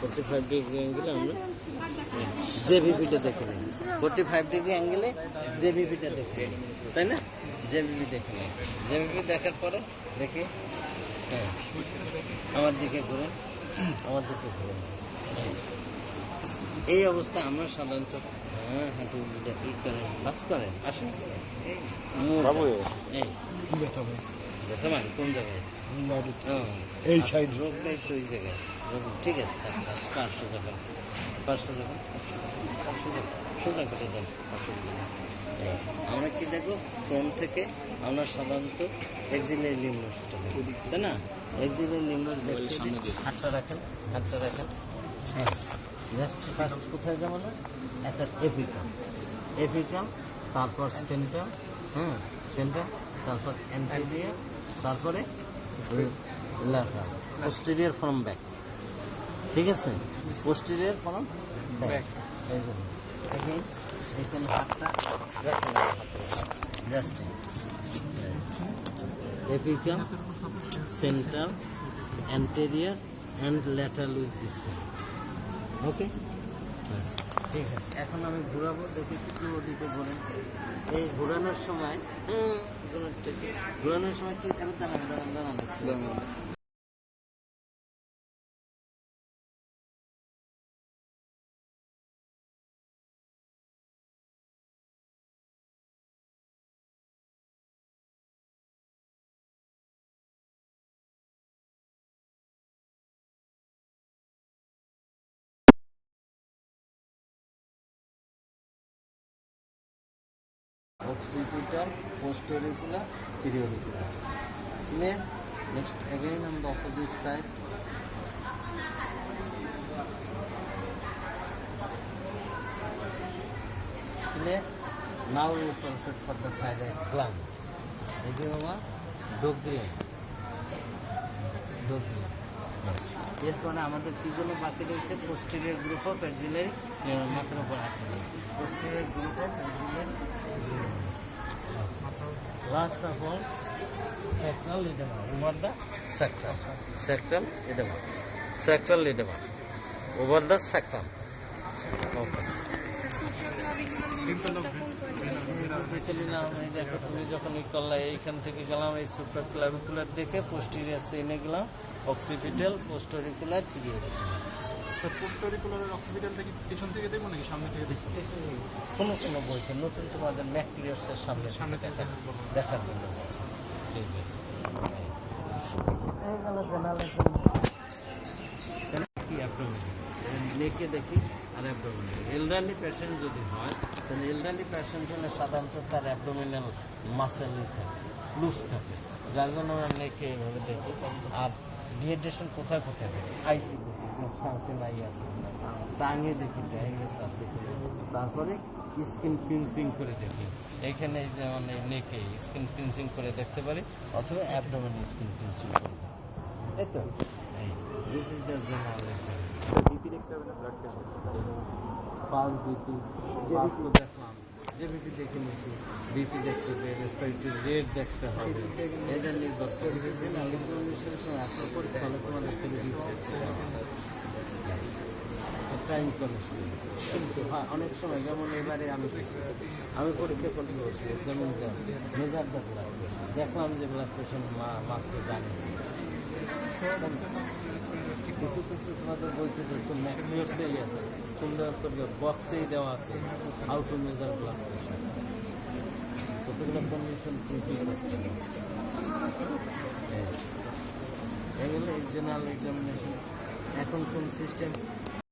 45 degree অ্যাঙ্গেলে আমরা জেভিপিটা দেখে নিই। 45 ডিগ্রি অ্যাঙ্গেলে জেভিপিটা দেখে নিই, তাই না? জেভিপি দেখে নিই। জেভিপি দেখার পরে দেখি, হ্যাঁ আমার দিকে ঘুরেন, আমার দিকে ঘুরেন। এই অবস্থা আমরা সাধারণত হাঁটু ই করেন, বাস করেন, আসেন বর্তমান কোন জায়গায় এই সাইড রোগ নাই তো, ওই জায়গায় ঠিক আছে। 500 টাকা 500 টাকা সোজা কেটে দেন, অসুবিধা নেই। আমরা কি দেখবো, ফ্রন্ট থেকে আমরা সাধারণত এক্সিলারি লিম্বাসটা দেখি, তাই না? এক্সিলারি লিম্বাস দেখতে হাতটা রাখেন, হাতটা রাখেন। হ্যাঁ, জাস্ট ফার্স্ট কোথায় যাবো না, একটা এপিকাম, এপিকাম, তারপর সেন্টার, হ্যাঁ সেন্টার, তারপর অ্যান্টেরিয়র, তারপরে ল্যাটারাল, পোস্টেরিয়র ফ্রম ব্যাক, ঠিক আছে? Posterior from back. এই জন্য এখানে হাতটা রাখেন, just apical, centre, anterior and lateral with this, okay? ঠিক আছে, এখন আমি ঘুরাবো, দেখি একটু ওদিকে ঘোরেন। এই ঘোরানোর সময় কি দাঁড়ান, occipital, posterior, periodicular. Clear? Next, again on the opposite side. Clear? Now we perfect for the thyroid gland. Again, over Dogrian. Yes, মানে আমাদের কি জন্য বাকি রয়েছে? পোস্টেরিয়র গ্রুপ অফ অ্যাক্সিলারি, মাথার উপর হাত দিন, posterior group of axillary. Last of all, sacral edema over the sacrum. Sacral edema. Sacral edema over the sacrum. Okay. দেখো তুমি যখন ই করলে, এইখান থেকে গেলাম, এই সুপ্রাক্লাভিকুলার দেখে পোস্টেরিয়র চেইনে গেলাম, অক্সিপিটাল, পোস্টেরিকুলার, পিরিয়ডিকুলার। পোস্টেরিকুলারের অক্সিপিটাল থেকে পিছন থেকে দেখবো নাকি সামনে থেকে? কোনো বইতে নতুন তোমাদের ম্যাকটিরিয়াসের সামনে থেকে দেখার জন্য বলছে। ঠিক আছে, নেকে দেখি আর অ্যাবডোমিনাল। এলডারলি পেশেন্ট যদি হয়, তাহলে এলডারলি পেশেন্ট হলে সাধারণত তার অ্যাবডোমিনাল মাসেলই থাকে, লুজ থাকে, যার জন্য আমরা নেকে এভাবে দেখি। আর ডিহাইড্রেশন কোথায় কোথায় দেখি? আইতে দেখি সাথে নাই আছে, টাঙে দেখি ডায়াগনোস আছে, তারপরে স্কিন পিঞ্চিং করে দেখি। এখানে যেমন এই নেকে স্কিন পিঞ্চিং করে দেখতে পারি, অথবা অ্যাবডোমেনে স্কিন পিঞ্চিং করে, তাই তো? This is the general exam. BP দেখতে হবে না, ব্লাড প্রেশার, পালস, বিপি, পালসগুলো দেখলাম, জেভিপি দেখে নিছি, বিপি দেখতে হবে, রেসপিরেটরি রেট দেখতে হবে, এটা নির্ভর করে আসার পরে তাহলে তোমাদের টাইম কমিশন। কিন্তু হ্যাঁ, অনেক সময় যেমন এবারে আমি পরীক্ষা করতে বসছি, যেমন মেজার দ্য ব্লাড প্রেশার, দেখলাম যে ব্লাড প্রেশার মাত্র জানি। কিছু তোমাদের বইতে দেখতো ম্যাকলিয়ার্সেই আছে, সুন্দর করে বক্সেই দেওয়া আছে, how to measure blood pressure, কতগুলো কন্ডিশন এগুলো জেনারেল এক্সামিনেশন। এখন কোন সিস্টেম?